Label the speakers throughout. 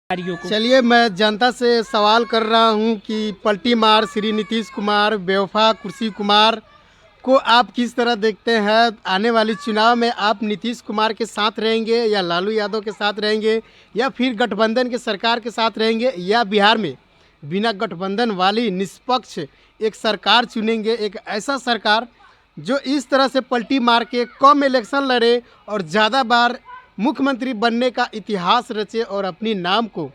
Speaker 1: कार्यों को।
Speaker 2: चलिए, मैं जनता से सवाल कर रहा हूं कि पलटी मार श्री नीतीश कुमार, बेवफा कुर्सी कुमार को आप किस तरह देखते हैं? आने वाले चुनाव में आप नीतीश कुमार के साथ रहेंगे या लालू यादव के साथ रहेंगे या फिर गठबंधन के सरकार के साथ रहेंगे, या बिहार में बिना गठबंधन वाली निष्पक्ष एक सरकार चुनेंगे, एक ऐसा सरकार जो इस तरह से पलटी मार के कम इलेक्शन लड़े और ज़्यादा बार मुख्यमंत्री बनने का इतिहास रचे और अपनी नाम को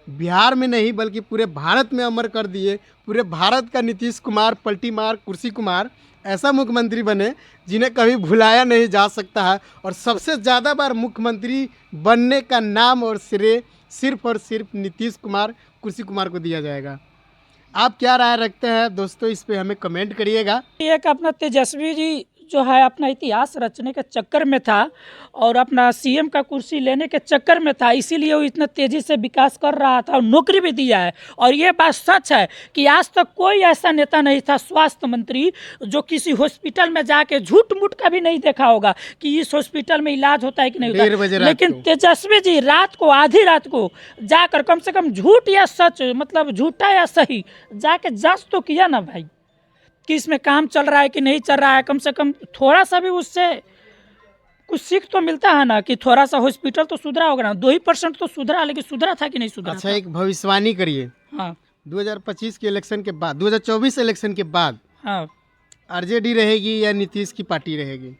Speaker 2: बिहार में नहीं बल्कि पूरे भारत में अमर कर दिए। पूरे भारत का नीतीश कुमार, पलटी मार कुर्सी कुमार ऐसा मुख्यमंत्री बने जिन्हें कभी भुलाया नहीं जा सकता है, और सबसे ज़्यादा बार मुख्यमंत्री बनने का नाम और श्रेय सिर्फ और सिर्फ नीतीश कुमार, कुर्सी कुमार को दिया जाएगा। आप क्या राय रखते हैं दोस्तों? इस पे हमें कमेंट करिएगा।
Speaker 1: एक अपना तेजस्वी जी जो है अपना इतिहास रचने के चक्कर में था और अपना सीएम का कुर्सी लेने के चक्कर में था, इसीलिए वो इतना तेज़ी से विकास कर रहा था और नौकरी भी दिया है। और ये बात सच है कि आज तक कोई ऐसा नेता नहीं था स्वास्थ्य मंत्री जो किसी हॉस्पिटल में जाके झूठ मूठ का भी नहीं देखा होगा कि इस हॉस्पिटल में इलाज होता है कि नहीं होता। लेकिन तेजस्वी जी रात को, आधी रात को जाकर कम से कम झूठ या सच, मतलब झूठा या सही, जाके जांच तो किया ना भाई कि इसमें काम चल रहा है कि नहीं चल रहा है। कम से कम थोड़ा सा भी उससे कुछ सीख तो मिलता है ना कि थोड़ा सा हॉस्पिटल तो सुधरा होगा ना। 2% तो सुधरा, लेकिन सुधरा था कि नहीं सुधरा?
Speaker 2: अच्छा, एक भविष्यवाणी करिए।
Speaker 1: हाँ,
Speaker 2: 2025 के इलेक्शन के बाद, 2024 इलेक्शन के बाद
Speaker 1: हाँ,
Speaker 2: आरजेडी रहेगी या नीतीश की पार्टी रहेगी?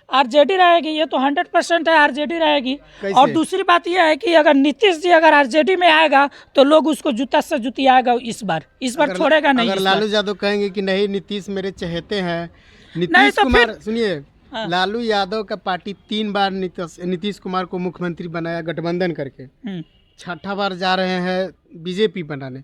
Speaker 1: आरजेडी रहेगी, ये तो 100% है, आरजेडी रहेगी।
Speaker 2: कैसे?
Speaker 1: और दूसरी बात यह है कि अगर नीतीश जी अगर आरजेडी में आएगा तो लोग उसको जूता से जूती आएगा इस बार छोड़ेगा नहीं।
Speaker 2: अगर लालू यादव कहेंगे कि नहीं नीतीश मेरे चहेते हैं,
Speaker 1: नहीं
Speaker 2: नीतीश
Speaker 1: तो
Speaker 2: कुमार,
Speaker 1: फिर-
Speaker 2: सुनिए,
Speaker 1: हाँ।
Speaker 2: लालू यादव का पार्टी 3 बार नीतीश कुमार को मुख्यमंत्री बनाया गठबंधन करके, छठा बार जा रहे हैं बीजेपी बनाने,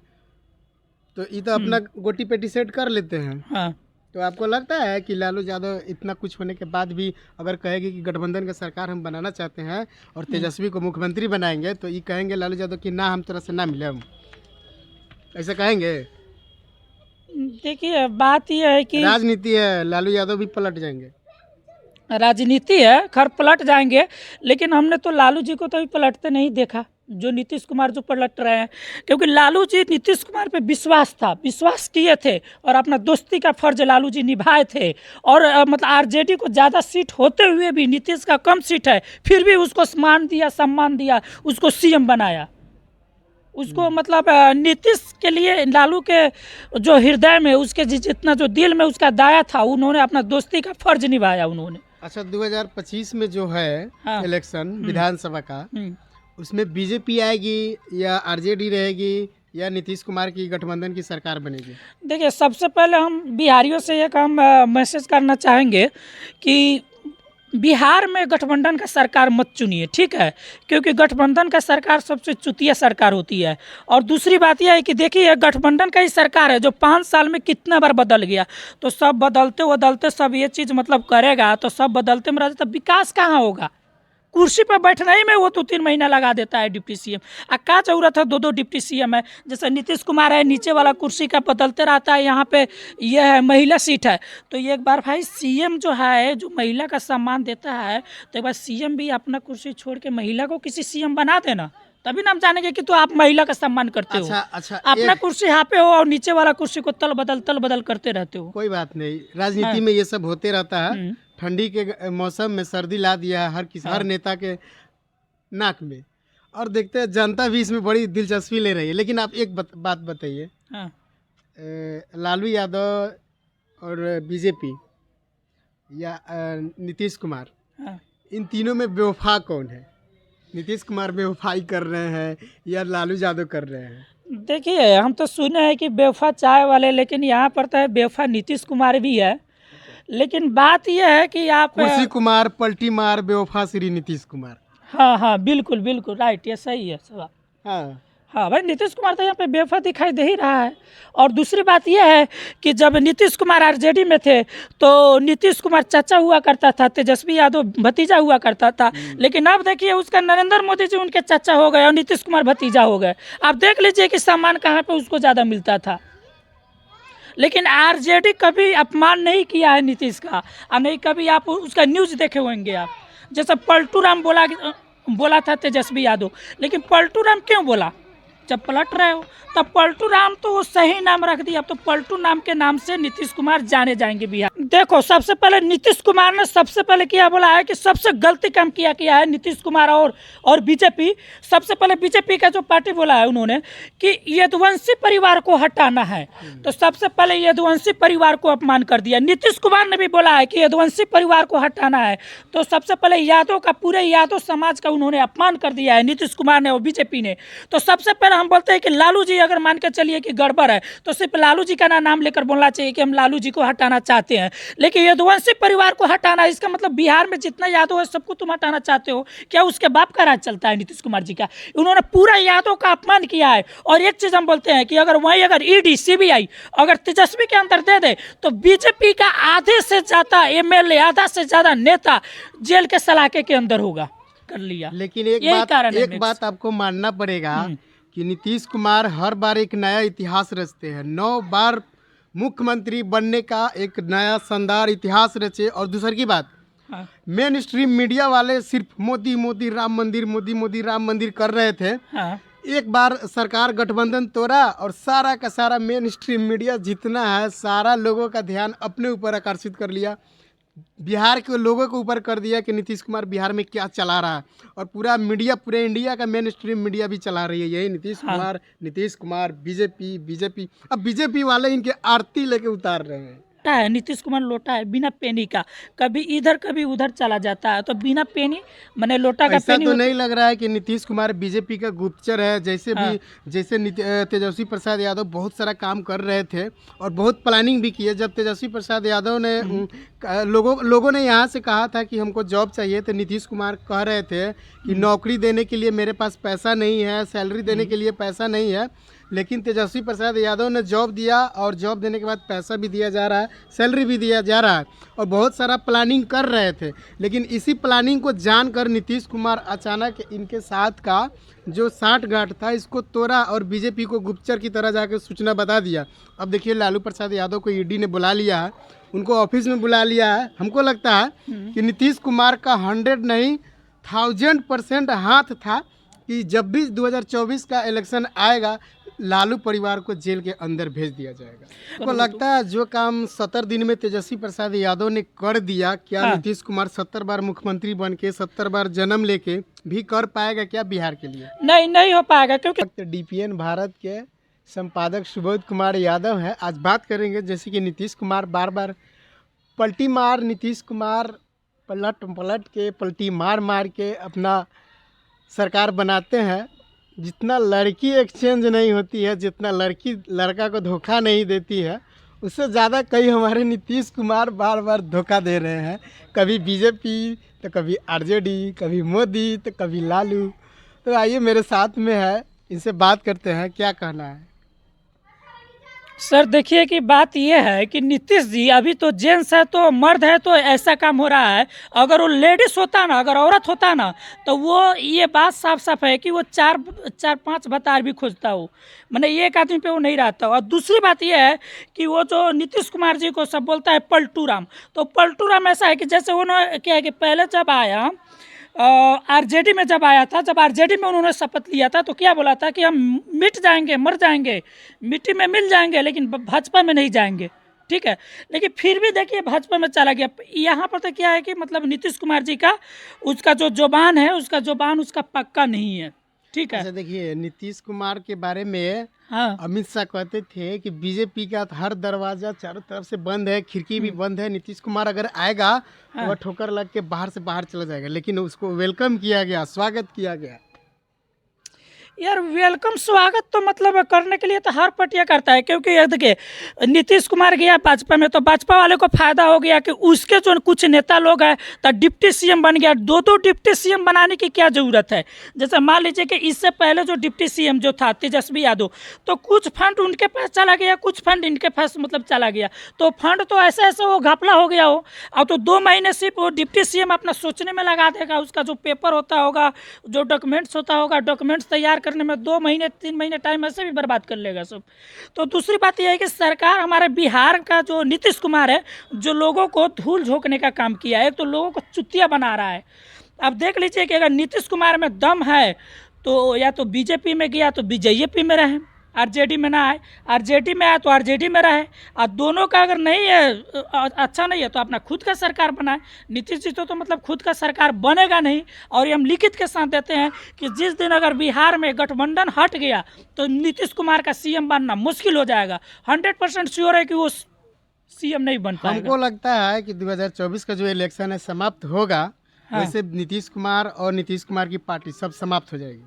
Speaker 2: तो ये तो अपना गोटी पेटी सेट कर लेते हैं।
Speaker 1: हाँ।
Speaker 2: तो आपको लगता है कि लालू यादव इतना कुछ होने के बाद भी अगर कहेगी कि गठबंधन का सरकार हम बनाना चाहते हैं और तेजस्वी को मुख्यमंत्री बनाएंगे, तो ये कहेंगे लालू यादव कि ना हम तरह से ना मिले, हम ऐसा कहेंगे?
Speaker 1: देखिए बात यह है कि
Speaker 2: राजनीति है, लालू यादव भी पलट जाएंगे।
Speaker 1: राजनीति है, खैर पलट जाएंगे, लेकिन हमने तो लालू जी को तो अभी पलटते नहीं देखा जो नीतीश कुमार जो पलट रहे हैं। क्योंकि लालू जी नीतीश कुमार पे विश्वास था, विश्वास किए थे और अपना दोस्ती का फर्ज लालू जी निभाए थे। और मतलब आरजेडी को ज़्यादा सीट होते हुए भी नीतीश का कम सीट है, फिर भी उसको सम्मान दिया, उसको सीएम बनाया। उसको मतलब नीतीश के लिए लालू के जो हृदय में, उसके जितना जो दिल में उसका दाया था, उन्होंने अपना दोस्ती का फर्ज निभाया उन्होंने।
Speaker 2: अच्छा, 2025 में जो है
Speaker 1: हाँ।
Speaker 2: इलेक्शन विधानसभा का, उसमें बीजेपी आएगी या आरजेडी रहेगी या नीतीश कुमार की गठबंधन की सरकार बनेगी?
Speaker 1: देखिए, सबसे पहले हम बिहारियों से एक हम मैसेज करना चाहेंगे कि बिहार में गठबंधन का सरकार मत चुनिए, ठीक है? क्योंकि गठबंधन का सरकार सबसे चुतिया सरकार होती है। और दूसरी बात यह है कि देखिए, गठबंधन का ही सरकार है जो 5 साल में कितना बार बदल गया। तो सब बदलते सब ये चीज़ मतलब करेगा तो सब बदलते में रहता, तब विकास कहाँ होगा? कुर्सी पर बैठना ही में वो 2-3 महीना लगा देता है डिप्टी सीएम। क्या जरूरत है 2-2 डिप्टी सीएम है? जैसे नीतीश कुमार है, नीचे वाला कुर्सी का बदलते रहता है, यहाँ पे ये है महिला सीट है, तो ये एक बार भाई सीएम जो है, जो महिला का सम्मान देता है, तो एक बार सीएम भी अपना कुर्सी छोड़ के महिला को किसी सीएम बना देना, तभी ना हम जानेंगे कि तो आप महिला का सम्मान करते हो।
Speaker 2: अच्छा,
Speaker 1: अपना कुर्सी यहाँ पे हो और नीचे वाला कुर्सी को तल बदल करते रहते हो।
Speaker 2: कोई बात नहीं, राजनीति में ये सब होते रहता है। ठंडी के मौसम में सर्दी ला दिया है हर नेता के नाक में, और देखते हैं जनता भी इसमें बड़ी दिलचस्पी ले रही है। लेकिन आप एक बात बताइए, लालू यादव और बीजेपी या नीतीश कुमार, इन तीनों में बेवफा कौन है? नीतीश कुमार बेवफाई कर रहे हैं या लालू यादव कर रहे हैं?
Speaker 1: देखिए, हम तो सुने हैं कि बेवफा चाय वाले, लेकिन यहाँ पर तो है बेवफा नीतीश कुमार भी है। लेकिन बात यह है कि आप
Speaker 2: कुर्सी कुमार, पलटी मार, बेवफा श्री नीतीश कुमार।
Speaker 1: हाँ, बिल्कुल राइट, ये सही है सब। हाँ भाई, नीतीश कुमार तो यहाँ पे बेवफा दिखाई दे ही रहा है। और दूसरी बात यह है कि जब नीतीश कुमार आरजेडी में थे तो नीतीश कुमार चाचा हुआ करता था, तेजस्वी यादव भतीजा हुआ करता था। लेकिन अब देखिए, उसका नरेंद्र मोदी जी उनके चाचा हो गए और नीतीश कुमार भतीजा हो गए। आप देख लीजिए कि सम्मान कहाँ पे उसको ज़्यादा मिलता था। लेकिन आरजेडी कभी अपमान नहीं किया है नीतीश का, और नहीं कभी आप उसका न्यूज़ देखे होंगे आप। जैसे पलटू राम बोला बोला था तेजस्वी यादव, लेकिन पलटू राम क्यों बोला? जब पलट रहे हो तब पलटू राम तो वो सही नाम रख दिया। अब तो पलटू नाम के नाम से नीतीश कुमार जाने जाएंगे बिहार। देखो, सबसे पहले नीतीश कुमार ने सबसे पहले क्या बोला है कि सबसे गलती काम किया है नीतीश कुमार और बीजेपी। सबसे पहले बीजेपी का जो पार्टी बोला है उन्होंने कि यदुवंशी परिवार को हटाना है, तो सबसे पहले यदुवंशी परिवार को अपमान कर दिया। नीतीश कुमार ने भी बोला है कि यदुवंशी परिवार को हटाना है, तो सबसे पहले यादव का, पूरे यादव समाज का उन्होंने अपमान कर दिया है नीतीश कुमार ने और बीजेपी ने। तो सबसे पहले हम बोलते हैं कि लालू जी अगर मान के चलिए कि गड़बड़ है तो सिर्फ लालू जी का नाम लेकर बोलना चाहिए कि हम लालू जी को हटाना चाहते हैं। लेकिन यदुवंशी परिवार को हटाना, इसका मतलब बिहार में जितना यादव है सबको तुम हटाना चाहते हो क्या? उसके बाप का राज चलता है नीतीश कुमार जी का? उन्होंने पूरा यादव का अपमान किया है। और एक चीज हम बोलते हैं कि अगर ईडी सीबीआई अगर तेजस्वी के अंदर दे दे तो बीजेपी का आधे से ज्यादा एमएलए, आधा से ज्यादा नेता जेल के सलाखे के अंदर होगा। कर लिया।
Speaker 2: लेकिन एक बात आपको मानना पड़ेगा कि नीतीश कुमार हर बार एक नया इतिहास रचते हैं। 9 बार मुख्यमंत्री बनने का एक नया शानदार इतिहास रचे। और दूसरी की बात, मेन स्ट्रीम मीडिया वाले सिर्फ मोदी मोदी राम मंदिर, मोदी मोदी राम मंदिर कर रहे थे। एक बार सरकार गठबंधन तोड़ा और सारा का सारा मेन स्ट्रीम मीडिया जितना है सारा लोगों का ध्यान अपने ऊपर आकर्षित कर लिया, बिहार के लोगों के ऊपर कर दिया कि नीतीश कुमार बिहार में क्या चला रहा है। और पूरा मीडिया, पूरे इंडिया का मेन स्ट्रीम मीडिया भी चला रही है यही नीतीश कुमार बीजेपी। अब बीजेपी वाले इनके आरती लेके उतार रहे हैं।
Speaker 1: है नीतीश कुमार लोटा है बिना पेनी का, कभी इधर कभी उधर चला जाता है। तो बिना पेनी मैंने लोटा का
Speaker 2: ऐसा
Speaker 1: पेनी
Speaker 2: तो नहीं लग रहा है कि नीतीश कुमार बीजेपी का गुप्तचर है? जैसे तेजस्वी प्रसाद यादव बहुत सारा काम कर रहे थे और बहुत प्लानिंग भी की है। जब तेजस्वी प्रसाद यादव ने लोगों ने यहाँ से कहा था कि हमको जॉब चाहिए, तो नीतीश कुमार कह रहे थे कि नौकरी देने के लिए मेरे पास पैसा नहीं है, सैलरी देने के लिए पैसा नहीं है। लेकिन तेजस्वी प्रसाद यादव ने जॉब दिया और जॉब देने के बाद पैसा भी दिया जा रहा है, सैलरी भी दिया जा रहा है और बहुत सारा प्लानिंग कर रहे थे। लेकिन इसी प्लानिंग को जानकर नीतीश कुमार अचानक इनके साथ का जो साठगांठ था इसको तोड़ा और बीजेपी को गुप्तचर की तरह जाकर सूचना बता दिया। अब देखिए, लालू प्रसाद यादव को ईडी ने बुला लिया है, उनको ऑफिस में बुला लिया है। हमको लगता है कि नीतीश कुमार का 100 नहीं 1000% हाथ था कि जब भी 2024 का इलेक्शन आएगा लालू परिवार को जेल के अंदर भेज दिया जाएगा। तो लगता है जो काम 70 दिन में तेजस्वी प्रसाद यादव ने कर दिया, क्या नीतीश कुमार 70 बार मुख्यमंत्री बन के 70 बार जन्म लेके भी कर पाएगा क्या बिहार के लिए?
Speaker 1: नहीं हो पाएगा, क्योंकि
Speaker 2: डीपीएन भारत के संपादक सुबोध कुमार यादव है। आज बात करेंगे जैसे कि नीतीश कुमार बार बार पलटी मार, नीतीश कुमार पलट के पलटी मार के अपना सरकार बनाते हैं। जितना लड़की एक्सचेंज नहीं होती है, जितना लड़की लड़का को धोखा नहीं देती है, उससे ज़्यादा कई हमारे नीतीश कुमार बार बार धोखा दे रहे हैं। कभी बीजेपी तो कभी आरजेडी, कभी मोदी तो कभी लालू। तो आइए मेरे साथ में है, इनसे बात करते हैं, क्या कहना है?
Speaker 1: सर देखिए कि बात यह है कि नीतीश जी अभी तो जेंट्स है, तो मर्द है, तो ऐसा काम हो रहा है। अगर वो लेडीज होता ना, अगर औरत होता ना, तो वो ये बात साफ साफ है कि वो चार 5 भतार भी खोजता हो, मैंने एक आदमी पे वो नहीं रहता। और दूसरी बात यह है कि वो जो नीतीश कुमार जी को सब बोलता है पलटू राम, तो पलटू राम ऐसा है कि जैसे उन्होंने क्या है कि पहले जब आया आरजेडी में, जब आया था, जब आरजेडी में उन्होंने शपथ लिया था तो क्या बोला था कि हम मिट जाएंगे, मर जाएंगे, मिट्टी में मिल जाएंगे, लेकिन भाजपा में नहीं जाएंगे। ठीक है, लेकिन फिर भी देखिए भाजपा में चला गया। यहाँ पर तो क्या है कि मतलब नीतीश कुमार जी का उसका जो जुबान है, उसका पक्का नहीं है। ठीक है,
Speaker 2: अच्छा देखिए, नीतीश कुमार के बारे में अमित शाह कहते थे कि बीजेपी का हर दरवाजा चारों तरफ से बंद है, खिड़की भी बंद है, नीतीश कुमार अगर आएगा तो वह ठोकर लग के बाहर से बाहर चला जाएगा। लेकिन उसको वेलकम किया गया, स्वागत किया गया।
Speaker 1: यार वेलकम स्वागत तो मतलब करने के लिए तो हर पार्टियां करता है, क्योंकि ये देखिए नीतीश कुमार गया भाजपा में तो भाजपा वाले को फायदा हो गया कि उसके जो कुछ नेता लोग हैं तो डिप्टी सीएम बन गया। 2 डिप्टी सीएम बनाने की क्या ज़रूरत है? जैसे मान लीजिए कि इससे पहले जो डिप्टी सीएम जो था तेजस्वी यादव, तो कुछ फंड उनके पास चला गया, कुछ फंड इनके पास मतलब चला गया। तो फंड तो ऐसे वो घपला हो गया हो, और तो 2 महीने सिर्फ वो डिप्टी सीएम अपना सोचने में लगा देगा। उसका जो पेपर होता होगा, जो डॉक्यूमेंट्स होता होगा, डॉक्यूमेंट्स तैयार करने में 2 महीने 3 महीने टाइम ऐसे भी बर्बाद कर लेगा सब। तो दूसरी बात यह है कि सरकार, हमारे बिहार का जो नीतीश कुमार है, जो लोगों को धूल झोंकने का काम किया है, एक तो लोगों को चुतिया बना रहा है। अब देख लीजिए कि अगर नीतीश कुमार में दम है तो या तो बीजेपी में गया तो बीजेपी में रहे, आरजेडी में ना आए, आरजेडी में आए तो आरजेडी में रहे, और दोनों का अगर नहीं है अच्छा नहीं है तो अपना खुद का सरकार बनाए। नीतीश जी तो मतलब खुद का सरकार बनेगा नहीं, और ये हम लिखित के साथ देते हैं कि जिस दिन अगर बिहार में गठबंधन हट गया तो नीतीश कुमार का सीएम बनना मुश्किल हो जाएगा। 100% श्योर है कि वो सीएम नहीं बन पाएगा।
Speaker 2: हमको लगता है कि 2024 का जो इलेक्शन है समाप्त होगा,
Speaker 1: हाँ।
Speaker 2: वैसे नीतीश कुमार और नीतीश कुमार की पार्टी सब समाप्त हो जाएगी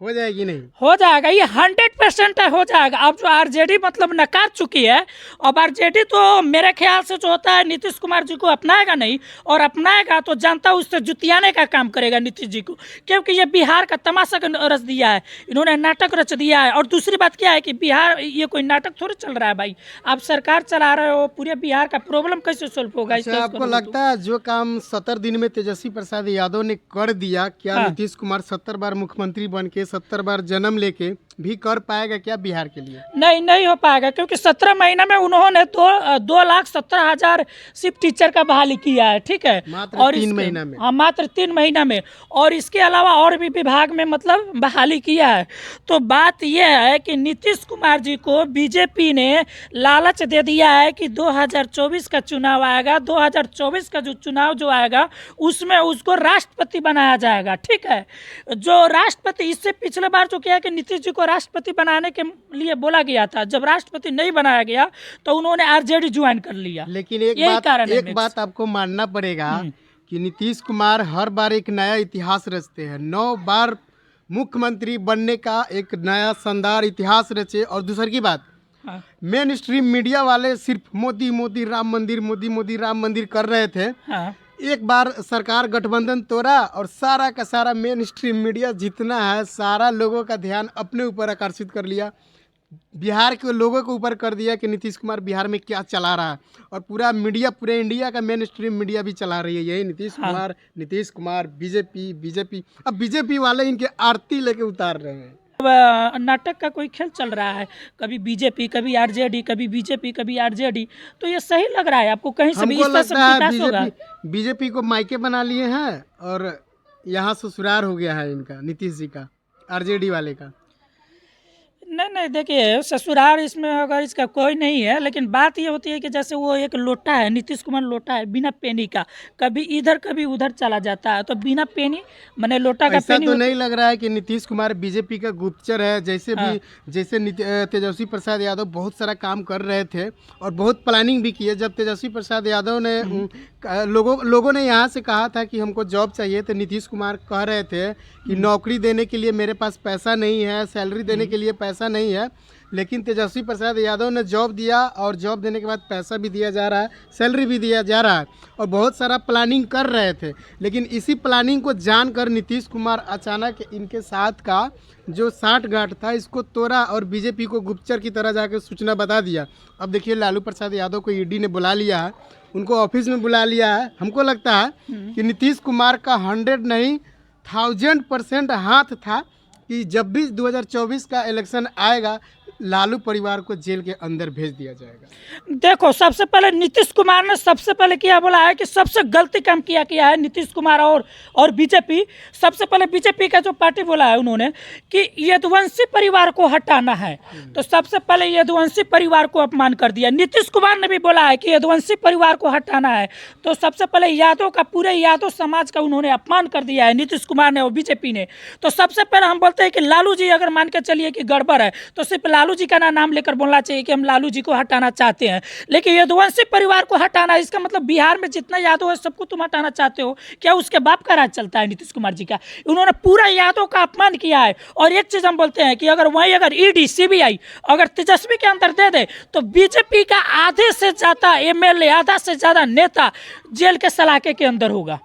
Speaker 2: नहीं?
Speaker 1: हो जाएगा, ये 100% हो जाएगा। अब जो आरजेडी मतलब नकार चुकी है, अब आरजेडी तो मेरे ख्याल से जो होता है नीतीश कुमार जी को अपनाएगा नहीं, और अपनाएगा तो जनता उससे जुतियाने का काम करेगा नीतीश जी को, क्योंकि ये बिहार का तमाशा रच दिया है, इन्होंने नाटक रच दिया है। और दूसरी बात क्या है कि बिहार ये कोई नाटक थोड़ी चल रहा है भाई, आप सरकार चला रहे हो, पूरे बिहार का प्रॉब्लम कैसे सोल्व होगा?
Speaker 2: अच्छा, आपको लगता है जो काम 70 दिन में तेजस्वी प्रसाद यादव ने कर दिया, क्या
Speaker 1: हाँ।
Speaker 2: नीतीश कुमार 70 बार मुख्यमंत्री बन के 70 बार जन्म लेके भी कर पाएगा क्या बिहार के लिए?
Speaker 1: नहीं हो पाएगा, क्योंकि 17 महीना में उन्होंने 2,70,000 सिर्फ टीचर का बहाली किया है, ठीक है,
Speaker 2: मात्र
Speaker 1: और
Speaker 2: 3 महीना में।
Speaker 1: हाँ, मात्र 3 महीना में, और इसके अलावा और भी विभाग में मतलब बहाली किया है। तो बात यह है कि नीतीश कुमार जी को बीजेपी ने लालच दे दिया है कि 2024 का चुनाव आएगा, 2024 का जो चुनाव जो आएगा उसमें उसको राष्ट्रपति बनाया जाएगा, ठीक है। जो राष्ट्रपति, इससे पिछले बार जो किया कि नीतीश जी को राष्ट्रपति बनाने के लिए बोला गया था, जब राष्ट्रपति नहीं बनाया गया तो उन्होंने आरजेडी ज्वाइन कर लिया।
Speaker 2: लेकिन एक बात आपको मानना पड़ेगा कि नीतीश कुमार हर बार एक नया इतिहास रचते हैं। 9 बार मुख्यमंत्री बनने का एक नया शानदार इतिहास रचे। और दूसरी की बात,
Speaker 1: हाँ।
Speaker 2: मेन स्ट्रीम मीडिया वाले सिर्फ मोदी मोदी राम मंदिर, मोदी मोदी राम मंदिर कर रहे थे।
Speaker 1: हाँ।
Speaker 2: एक बार सरकार गठबंधन तोड़ा और सारा का सारा मेन स्ट्रीम मीडिया जितना है सारा लोगों का ध्यान अपने ऊपर आकर्षित कर लिया, बिहार के लोगों के ऊपर कर दिया कि नीतीश कुमार बिहार में क्या चला रहा है। और पूरा मीडिया, पूरे इंडिया का मेन स्ट्रीम मीडिया भी चला रही है यही नीतीश कुमार बीजेपी। अब बीजेपी वाले इनके आरती लेके उतार रहे हैं।
Speaker 1: अब नाटक का कोई खेल चल रहा है, कभी बीजेपी कभी आरजेडी, कभी बीजेपी कभी आरजेडी, तो ये सही लग रहा है आपको? कहीं से भी इस तरह से विकास होगा?
Speaker 2: बीजेपी को मायके बना लिए हैं और यहाँ ससुराल हो गया है इनका, नीतीश जी का, आरजेडी वाले का।
Speaker 1: नहीं देखिए, ससुराल इसमें अगर इसका कोई नहीं है, लेकिन बात ये होती है कि जैसे वो एक लोटा है, नीतीश कुमार लोटा है बिना पेनी का, कभी इधर कभी उधर चला जाता है, तो बिना पेनी मैंने लोटा का
Speaker 2: ऐसा
Speaker 1: पेनी
Speaker 2: तो नहीं लग रहा है कि नीतीश कुमार बीजेपी का गुप्तचर है? जैसे तेजस्वी प्रसाद यादव बहुत सारा काम कर रहे थे और बहुत प्लानिंग भी की है। जब तेजस्वी प्रसाद यादव ने लोगों ने यहाँ से कहा था कि हमको जॉब चाहिए, तो नीतीश कुमार कह रहे थे कि नौकरी देने के लिए मेरे पास पैसा नहीं है, सैलरी देने के लिए पैसा नहीं है। लेकिन तेजस्वी प्रसाद यादव ने जॉब दिया और जॉब देने के बाद पैसा भी दिया जा रहा है, सैलरी भी दिया जा रहा है और बहुत सारा प्लानिंग कर रहे थे। लेकिन इसी प्लानिंग को जानकर नीतीश कुमार अचानक इनके साथ का जो साठगांठ था इसको तोड़ा और बीजेपी को गुप्तचर की तरह जाकर सूचना बता दिया। अब देखिए, लालू प्रसाद यादव को ईडी ने बुला लिया है, उनको ऑफिस में बुला लिया है। हमको लगता है कि नीतीश कुमार का 100 नहीं 1000% हाथ था कि जब भी 2024 का इलेक्शन आएगा लालू परिवार को जेल के अंदर भेज दिया जाएगा।
Speaker 1: देखो, सबसे पहले नीतीश कुमार ने सबसे पहले क्या बोला है कि सबसे गलती काम किया है नीतीश कुमार और बीजेपी। सबसे पहले बीजेपी का जो पार्टी बोला है उन्होंने कि यदुवंशी परिवार को हटाना है, तो सबसे पहले यदुवंशी परिवार को अपमान कर दिया। नीतीश कुमार ने भी बोला है कि यदुवंशी परिवार को हटाना है, तो सबसे पहले यादव का, पूरे यादव समाज का उन्होंने अपमान कर दिया है नीतीश कुमार ने और बीजेपी ने। तो सबसे पहले हम बोलते हैं कि लालू जी अगर मान के चलिए कि गड़बड़ है तो सिर्फ लालू जी का नाम लेकर बोलना चाहिए कि हम लालू जी को हटाना चाहते हैं। लेकिन यदुवंशी परिवार को हटाना, इसका मतलब बिहार में जितना यादव है सबको तुम हटाना चाहते हो क्या? उसके बाप का राज चलता है नीतीश कुमार जी का? उन्होंने पूरा यादव का अपमान किया है। और एक चीज हम बोलते हैं कि अगर ईडी सीबीआई अगर तेजस्वी के अंदर दे दे तो बीजेपी का आधे से ज्यादा एमएलए, आधा से ज्यादा नेता जेल के सलाखे के अंदर होगा।